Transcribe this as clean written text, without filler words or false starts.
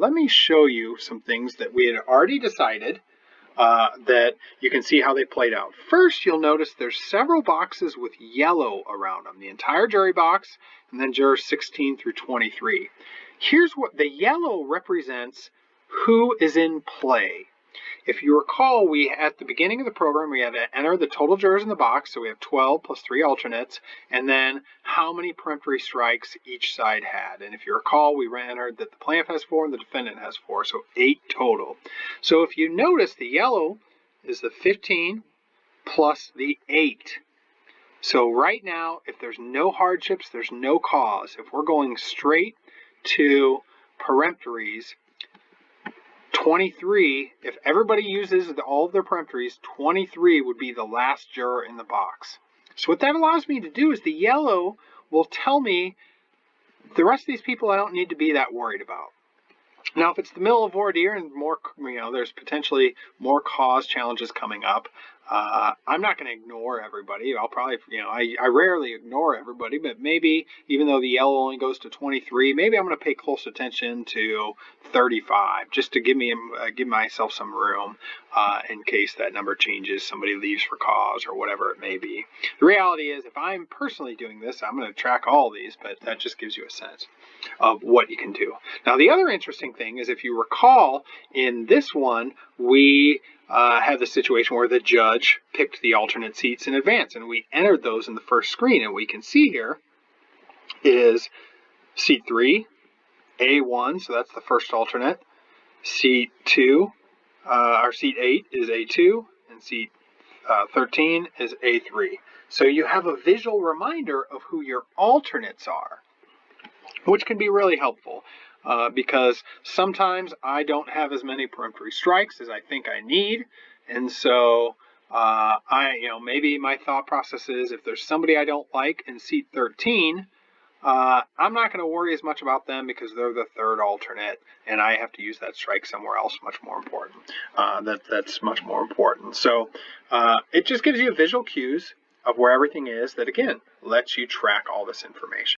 let me show you some things that we had already decided that you can see how they played out. First, you'll notice there's several boxes with yellow around them, the entire jury box, and then jurors 16 through 23. Here's what the yellow represents: who is in play. If you recall, at the beginning of the program, we had to enter the total jurors in the box, so we have 12 plus 3 alternates, and then how many peremptory strikes each side had. And if you recall, we entered that the plaintiff has 4 and the defendant has 4, so 8 total. So if you notice, the yellow is the 15 plus the 8. So right now, if there's no hardships, there's no cause. If we're going straight to peremptories, 23, if everybody uses all of their peremptories, 23 would be the last juror in the box. So what that allows me to do is the yellow will tell me the rest of these people I don't need to be that worried about. Now, if it's the middle of voir dire and more, there's potentially more cause challenges coming up, I'm not going to ignore everybody. I'll probably, I rarely ignore everybody, but maybe even though the yellow only goes to 23, maybe I'm going to pay close attention to 35 just to give myself some room in case that number changes, somebody leaves for cause or whatever it may be. The reality is, if I'm personally doing this, I'm going to track all these, but that just gives you a sense of what you can do. Now, the other interesting thing is, if you recall, in this one, we had the situation where the judge picked the alternate seats in advance, and we entered those in the first screen. And we can see here is seat 3, A1, so that's the first alternate. Seat 2, or seat 8 is A2, and seat 13 is A3. So you have a visual reminder of who your alternates are, which can be really helpful. Because sometimes I don't have as many peremptory strikes as I think I need, and so maybe my thought process is, if there's somebody I don't like in seat 13, I'm not going to worry as much about them because they're the third alternate, and I have to use that strike somewhere else much more important. That's much more important. So it just gives you visual cues of where everything is that, again, lets you track all this information.